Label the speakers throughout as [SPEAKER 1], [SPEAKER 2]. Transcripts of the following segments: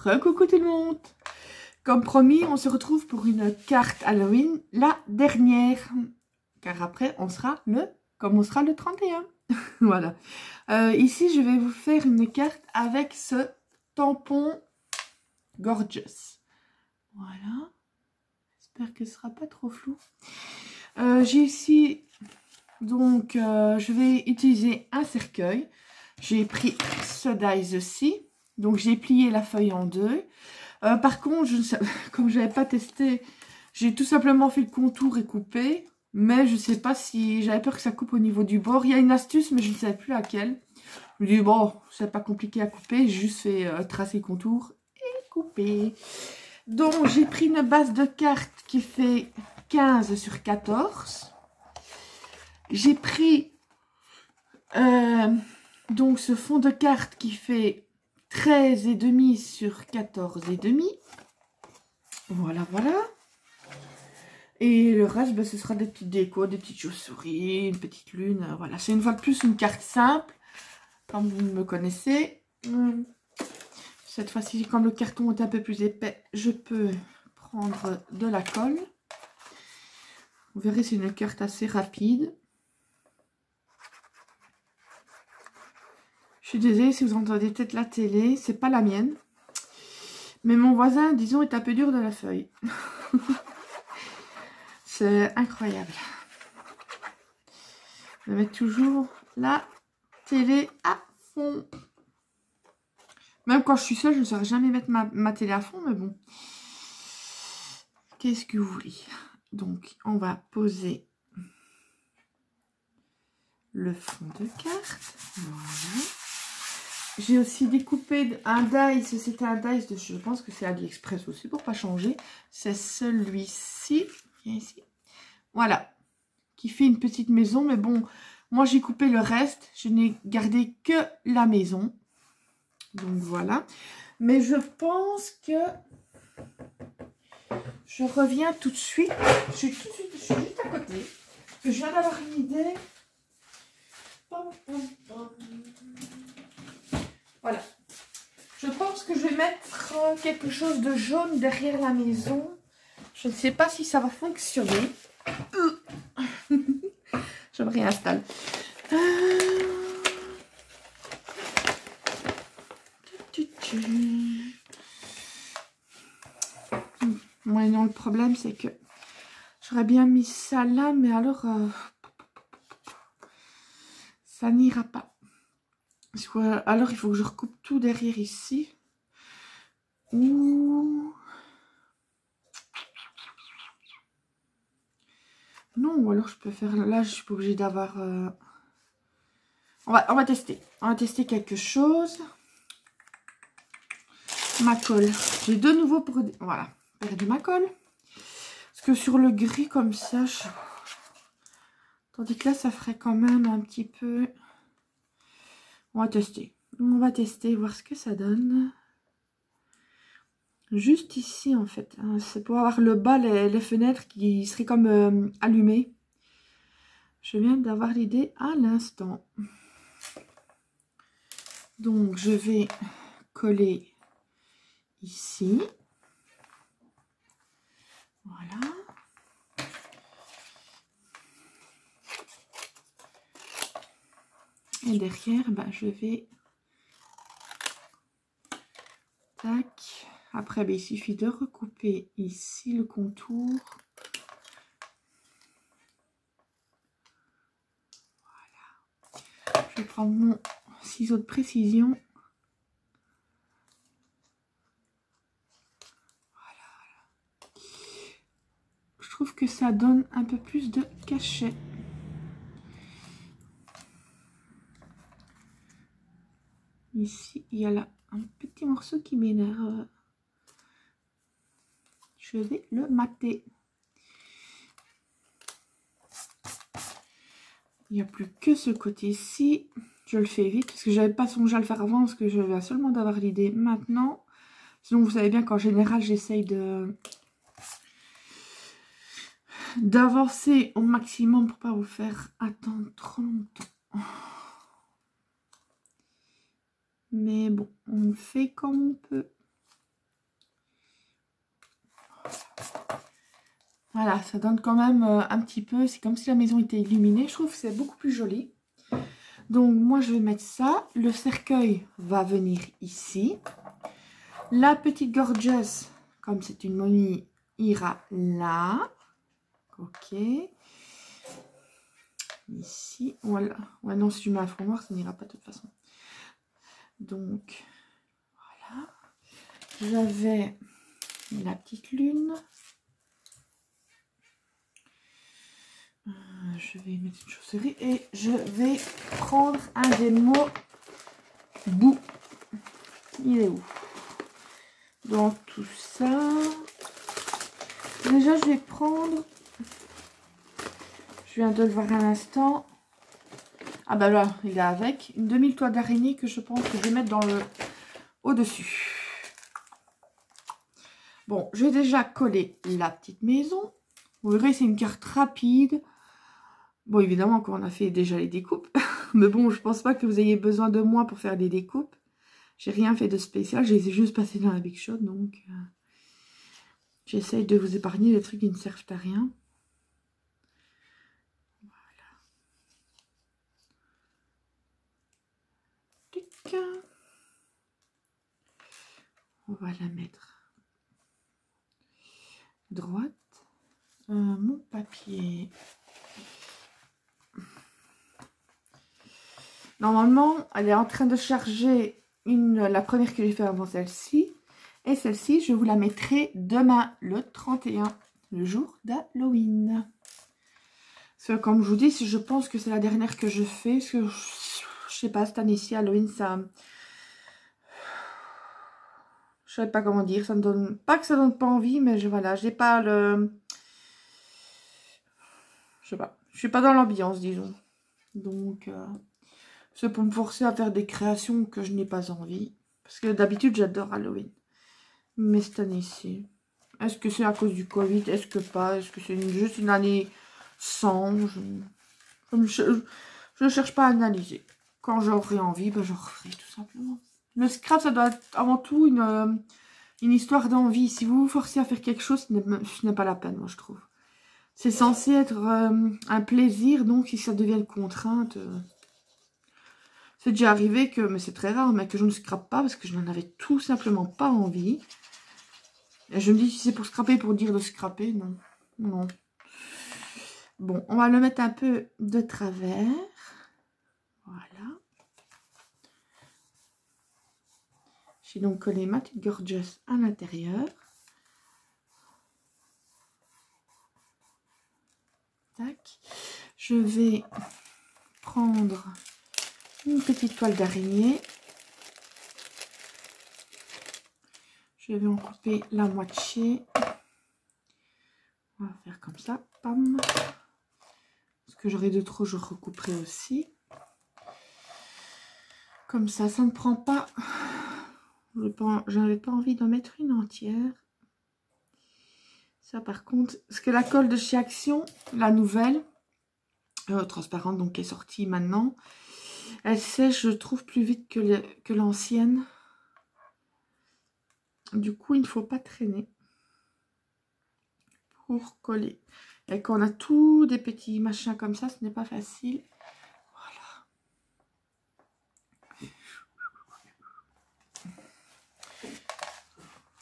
[SPEAKER 1] Recoucou tout le monde. Comme promis, on se retrouve pour une carte Halloween, la dernière. Car après, on sera le 31. Voilà. Ici, je vais vous faire une carte avec ce tampon Gorgeous. Voilà. J'espère que ce sera pas trop flou. J'ai ici, donc, je vais utiliser un cercueil. J'ai pris ce dies-ci. Donc, j'ai plié la feuille en deux. Par contre, comme je n'avais pas testé, j'ai tout simplement fait le contour et coupé. Mais je ne sais pas si... J'avais peur que ça coupe au niveau du bord. Il y a une astuce, mais je ne savais plus laquelle. Je me dis, bon, c'est pas compliqué à couper. J'ai juste fait tracer le contour et couper. Donc, j'ai pris une base de carte qui fait 15 sur 14. J'ai pris donc ce fond de carte qui fait 13,5 sur 14,5. Voilà, voilà. Et le reste, ben, ce sera des petites décos, des petites chauves-souris, une petite lune. Voilà, c'est une fois de plus une carte simple, comme vous me connaissez. Cette fois-ci, comme le carton est un peu plus épais, je peux prendre de la colle. Vous verrez, c'est une carte assez rapide. Je suis désolée si vous entendez peut-être la télé, c'est pas la mienne. Mais mon voisin, disons, est un peu dur de la feuille. C'est incroyable. Je mets toujours la télé à fond. Même quand je suis seule, je ne saurais jamais mettre ma télé à fond, mais bon. Qu'est-ce que vous voulez? Donc, on va poser le fond de carte. Voilà. J'ai aussi découpé un dice. C'était un dice de, je pense que c'est AliExpress aussi, pour pas changer. C'est celui-ci. Ici. Voilà. Qui fait une petite maison. Mais bon, moi j'ai coupé le reste. Je n'ai gardé que la maison. Donc voilà. Mais je pense que je reviens tout de suite. Je suis juste à côté. Parce que je viens d'avoir une idée. Voilà. Je pense que je vais mettre quelque chose de jaune derrière la maison. Je ne sais pas si ça va fonctionner. Je me réinstalle. Ouais, non, le problème, c'est que j'aurais bien mis ça là, mais alors, ça n'ira pas. Alors, il faut que je recoupe tout derrière ici. Ouh. Non, ou alors je peux faire... Là, je suis pas obligée d'avoir... On va tester. On va tester quelque chose. Ma colle. J'ai de nouveau pour... Voilà. Perdu ma colle. Parce que sur le gris comme ça... Tandis que là, ça ferait quand même un petit peu... On va tester. On va tester, voir ce que ça donne. Juste ici, en fait. C'est pour avoir le bas, les fenêtres qui seraient comme allumées. Je viens d'avoir l'idée à l'instant. Donc, je vais coller ici. Voilà. Et derrière, ben, je vais... Tac. Après, ben, il suffit de recouper ici le contour. Voilà. Je vais prendre mon ciseau de précision. Voilà. Je trouve que ça donne un peu plus de cachet. Ici, il y a là un petit morceau qui m'énerve. Je vais le mater. Il n'y a plus que ce côté-ci. Je le fais vite parce que j'avais pas songé à le faire avant parce que je viens seulement d'avoir l'idée maintenant. Sinon, vous savez bien qu'en général, j'essaye d'avancer au maximum pour pas vous faire attendre trop longtemps. Mais bon, on fait comme on peut. Voilà, ça donne quand même un petit peu, c'est comme si la maison était illuminée. Je trouve que c'est beaucoup plus joli. Donc moi je vais mettre ça. Le cercueil va venir ici. La petite gorgeous, comme c'est une momie, ira là. Ok. Ici. Voilà. Ouais, non, si je mets un fond noir, ça n'ira pas de toute façon. Donc, voilà. J'avais la petite lune. Je vais mettre une chausserie et je vais prendre un des mots bout. Il est où? Dans tout ça. Déjà, je vais prendre. Je viens de le voir à l'instant. Ah bah là, il est avec. Une demi-toile d'araignée que je pense que je vais mettre dans le au-dessus. Bon, je vais déjà coller la petite maison. Vous verrez, c'est une carte rapide. Bon, évidemment, quand on a fait déjà les découpes. Mais bon, je pense pas que vous ayez besoin de moi pour faire des découpes. J'ai rien fait de spécial. J'ai juste passé dans la Big Shot. Donc, j'essaye de vous épargner les trucs qui ne servent à rien. Voilà. Tic. On va la mettre droite. Mon papier. Normalement, elle est en train de charger la première que j'ai fait avant celle-ci. Et celle-ci, je vous la mettrai demain, le 31, le jour d'Halloween. Parce que, comme je vous dis, je pense que c'est la dernière que je fais. Parce que, je sais pas, cette année-ci, Halloween, ça... Je sais pas comment dire. Ça me donne... Pas que ça donne pas envie, mais voilà, j'ai pas le... Je sais pas. Je suis pas dans l'ambiance, disons. Donc... c'est pour me forcer à faire des créations que je n'ai pas envie. Parce que d'habitude, j'adore Halloween. Mais cette année-ci, est-ce que c'est à cause du Covid? Est-ce que pas? Est-ce que c'est juste une année sans? Je ne cherche pas à analyser. Quand j'aurai envie, ben j'en referai tout simplement. Le scrap, ça doit être avant tout une histoire d'envie. Si vous vous forcez à faire quelque chose, ce n'est pas la peine, moi, je trouve. C'est censé être un plaisir, donc si ça devient une contrainte... c'est déjà arrivé que, mais c'est très rare, mais que je ne scrape pas parce que je n'en avais tout simplement pas envie. Et je me dis, si c'est pour scraper, pour dire de scraper, non. Non. Bon, on va le mettre un peu de travers. Voilà. J'ai donc collé ma petite gorgeous à l'intérieur. Tac. Je vais prendre une petite toile d'araignée. Je vais en couper la moitié. On va faire comme ça. Pam. Ce que j'aurai de trop, je recouperai aussi. Comme ça, ça ne prend pas... J'avais pas envie d'en mettre une entière. Ça, par contre... Parce que la colle de chez Action, la nouvelle, transparente, donc qui est sortie maintenant, elle sèche, je trouve, plus vite que l'ancienne. Du coup, il ne faut pas traîner pour coller. Et quand on a tous des petits machins comme ça, ce n'est pas facile.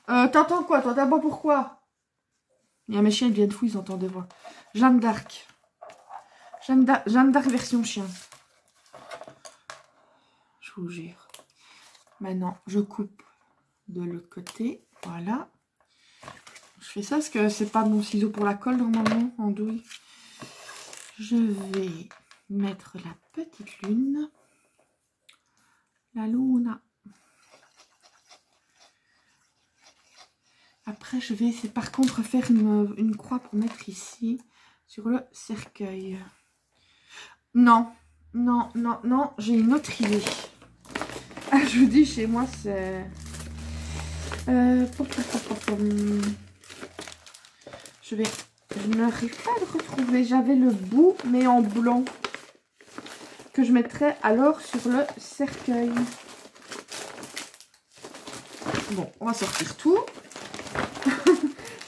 [SPEAKER 1] Voilà. T'entends quoi? Toi, d'abord pourquoi? Il y a mes chiens, ils viennent fou, ils entendent des voix. Jeanne d'Arc. Jeanne d'Arc version chien. Je vous jure. Maintenant, je coupe de l'autre côté. Voilà. Je fais ça parce que c'est pas mon ciseau pour la colle normalement en douille. Je vais mettre la petite lune. La luna. Après, je vais essayer par contre faire une croix pour mettre ici sur le cercueil. Non, non, non, non, j'ai une autre idée. Ah, je vous dis, chez moi, c'est... Je n'arrive pas à le retrouver. J'avais le bout, mais en blanc. Que je mettrai alors sur le cercueil. Bon, on va sortir tout.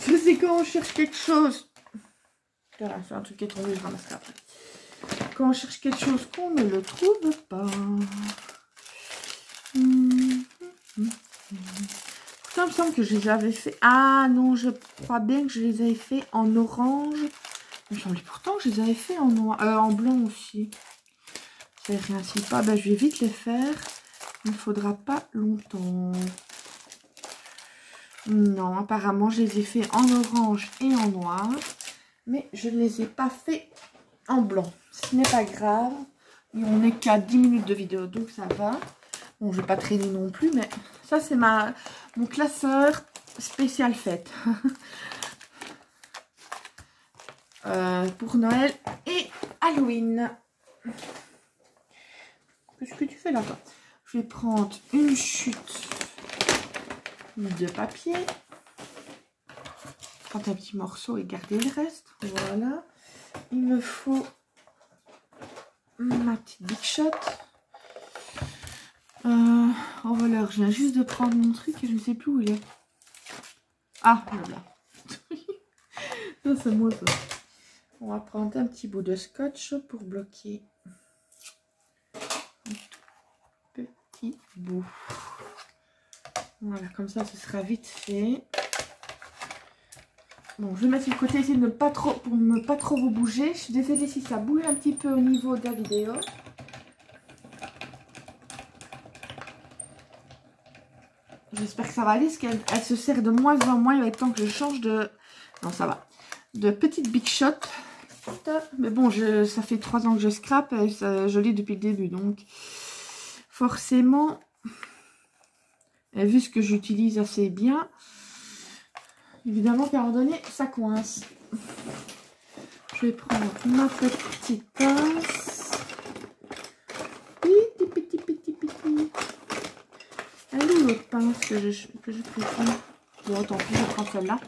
[SPEAKER 1] Je c'est quand on cherche quelque chose. Voilà, c'est un truc qui est tombé, je ramasse ça après. Quand on cherche quelque chose qu'on ne le trouve pas. Pourtant, il me semble que je les avais fait. Ah non, je crois bien que je les avais fait en orange. Il me semblait pourtant que je les avais fait en noir, en blanc aussi. Ça réincite pas. Ben, je vais vite les faire. Il ne faudra pas longtemps. Non, apparemment, je les ai fait en orange et en noir. Mais je ne les ai pas fait en blanc. Ce n'est pas grave. Et on n'est qu'à 10 minutes de vidéo, donc ça va. Bon, je ne vais pas traîner non plus, mais ça, c'est mon classeur spécial fête. Pour Noël et Halloween. Qu'est-ce que tu fais là, toi? Je vais prendre une chute de papier. Prendre un petit morceau et garder le reste. Voilà. Il me faut ma petite Big Shot. Oh voilà, je viens juste de prendre mon truc et je ne sais plus où il est. Ah, voilà. Ça, c'est moi ça. On va prendre un petit bout de scotch pour bloquer. Un petit bout. Voilà, comme ça, ce sera vite fait. Bon, je vais mettre sur le côté, essayer de ne pas trop, pour ne pas trop vous bouger. Je suis désolée si ça bouge un petit peu au niveau de la vidéo. J'espère que ça va aller, parce qu'elle se sert de moins en moins. Il va être temps que je change de... Non, ça va. De petite Big Shot. Mais bon, ça fait 3 ans que je scrape. Et je l'ai depuis le début. Donc, forcément, et vu ce que j'utilise assez bien, évidemment qu'à un moment donné, ça coince. Je vais prendre ma petite pince. Petit. Elle est où l'autre pince que je préfère? Bon, tant pis, je prends celle-là.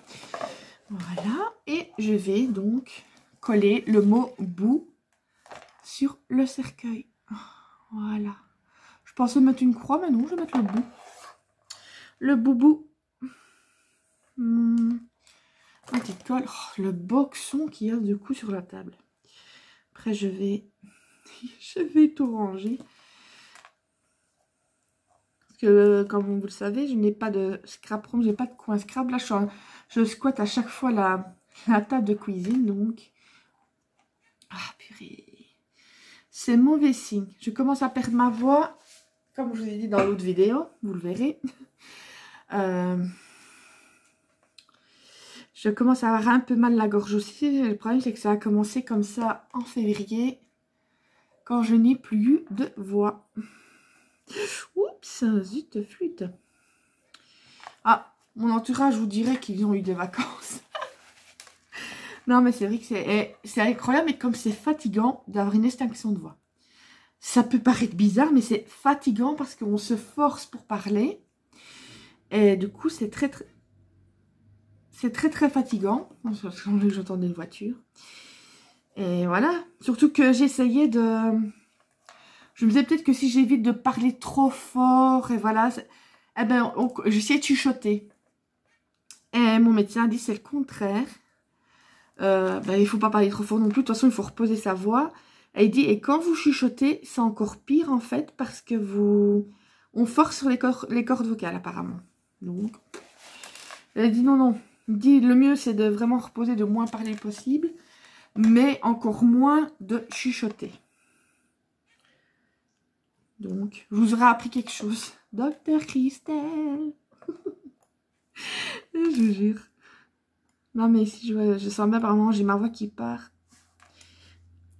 [SPEAKER 1] Voilà. Et je vais donc coller le mot bout sur le cercueil. Voilà. Je pensais mettre une croix, mais non, je vais mettre le bout. Le boubou. Un petit colle. Oh, le boxon qu'il y a du coup sur la table. Après, je vais tout ranger. Parce que, comme vous le savez, je n'ai pas de scrap room, je n'ai pas de coin scrap. Là, je squatte à chaque fois la table de cuisine, donc... Ah, purée. C'est mauvais signe. Je commence à perdre ma voix, comme je vous ai dit dans l'autre vidéo, vous le verrez. Je commence à avoir un peu mal la gorge aussi. Le problème, c'est que ça a commencé comme ça en février, quand je n'ai plus de voix. Oups, zut, flûte. Ah, mon entourage vous dirait qu'ils ont eu des vacances. Non, mais c'est vrai que c'est incroyable, mais comme c'est fatigant d'avoir une extinction de voix. Ça peut paraître bizarre, mais c'est fatigant parce qu'on se force pour parler. Et du coup, c'est très fatigant. J'entendais une voiture. Et voilà. Surtout que j'essayais de... Je me disais peut-être que si j'évite de parler trop fort, et voilà, eh ben, j'essayais de chuchoter. Et mon médecin a dit c'est le contraire. Ben, il ne faut pas parler trop fort non plus. De toute façon, il faut reposer sa voix. Et il dit, et quand vous chuchotez, c'est encore pire en fait, parce que on force sur les cordes vocales apparemment. Donc, elle a dit non. Il dit, le mieux c'est de vraiment reposer, de moins parler possible, mais encore moins de chuchoter. Donc, je vous aurai appris quelque chose. Docteur Christelle. Je vous jure. Non, mais si je sens bien, apparemment, j'ai ma voix qui part.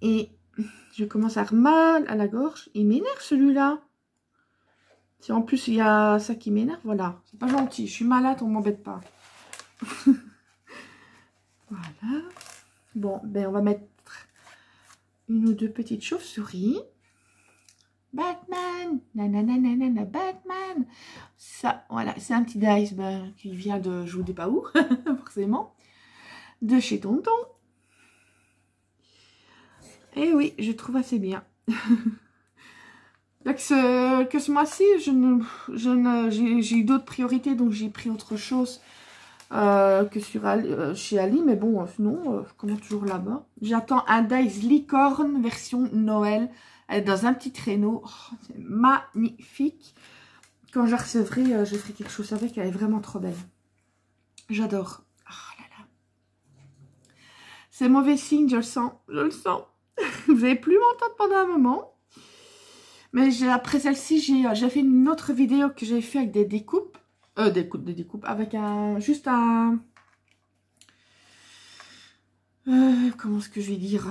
[SPEAKER 1] Et je commence à avoir mal à la gorge. Il m'énerve celui-là. Si en plus il y a ça qui m'énerve, voilà. C'est pas gentil. Je suis malade, on m'embête pas. Voilà. Bon, ben on va mettre une ou deux petites chauves-souris. Batman, nanana, Batman. Ça, voilà, c'est un petit dice qui vient de, je vous dis pas où, forcément, de chez Tonton. Et oui, je trouve assez bien. Là, que ce mois-ci, j'ai eu d'autres priorités, donc j'ai pris autre chose que chez Ali. Mais bon, sinon, je commande toujours là-bas. J'attends un Dice Licorne version Noël. Elle est dans un petit traîneau. Oh, c'est magnifique. Quand je la recevrai, je ferai quelque chose avec. Elle est vraiment trop belle. J'adore. Oh là là. C'est mauvais signe, je le sens. Je le sens. Vous n'allez plus m'entendre pendant un moment. Mais après celle-ci, j'ai fait une autre vidéo que j'ai fait avec des découpes. Des découpes. Avec juste un... comment est-ce que je vais dire,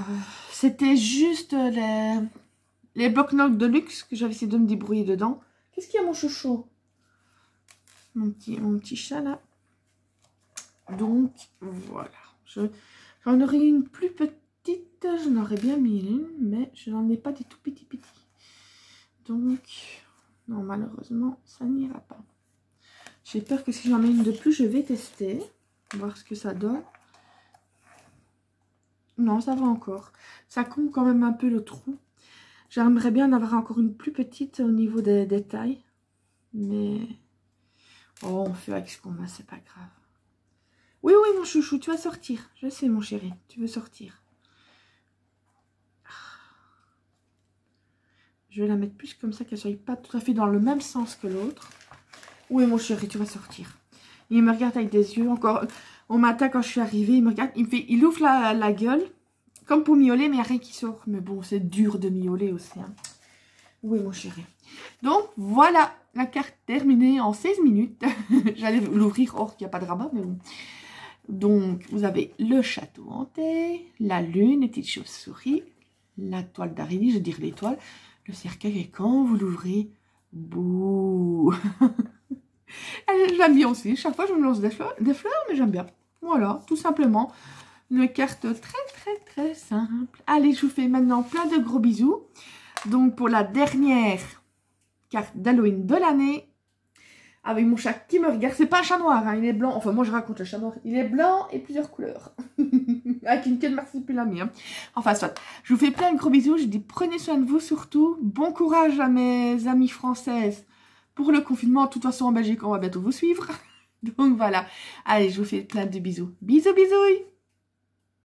[SPEAKER 1] c'était juste les blocs-notes de luxe que j'avais essayé de me débrouiller dedans. Qu'est-ce qu'il y a, mon chouchou? Mon petit chat, là. Donc, voilà. J'en aurais une plus petite. J'en aurais bien mis une, mais je n'en ai pas des tout petits. Donc, non, malheureusement, ça n'ira pas. J'ai peur que si j'en mets une de plus, je vais tester. Voir ce que ça donne. Non, ça va encore. Ça comble quand même un peu le trou. J'aimerais bien en avoir encore une plus petite au niveau des tailles. Mais... oh, on fait avec ce qu'on a, c'est pas grave. Oui, oui, mon chouchou, tu vas sortir. Je sais, mon chéri, tu veux sortir. Je vais la mettre plus comme ça, qu'elle soit pas tout à fait dans le même sens que l'autre. Oui, mon chéri, tu vas sortir. Il me regarde avec des yeux. Encore au matin, quand je suis arrivée, il me regarde. Il ouvre la gueule, comme pour miauler, mais il n'y a rien qui sort. Mais bon, c'est dur de miauler aussi. Hein. Oui, mon chéri. Donc, voilà la carte terminée en 16 minutes. J'allais l'ouvrir. Or, il n'y a pas de rabat, mais bon. Donc, vous avez le château hanté, la lune, les petites chauves-souris, la toile d'araignée, je veux dire l'étoile, le cercueil, et quand vous l'ouvrez, bouh. J'aime bien aussi. Chaque fois, je me lance des fleurs, mais j'aime bien. Voilà, tout simplement. Une carte très simple. Allez, je vous fais maintenant plein de gros bisous. Donc, pour la dernière carte d'Halloween de l'année, avec mon chat qui me regarde. C'est pas un chat noir, hein, il est blanc. Enfin, moi, je raconte le chat noir. Il est blanc et plusieurs couleurs. Avec une queue de marsupilami. Hein. Enfin, soit. Je vous fais plein de gros bisous. Je dis prenez soin de vous surtout. Bon courage à mes amies françaises pour le confinement. De toute façon, en Belgique, on va bientôt vous suivre. Donc, voilà. Allez, je vous fais plein de bisous. Bisous, bisous.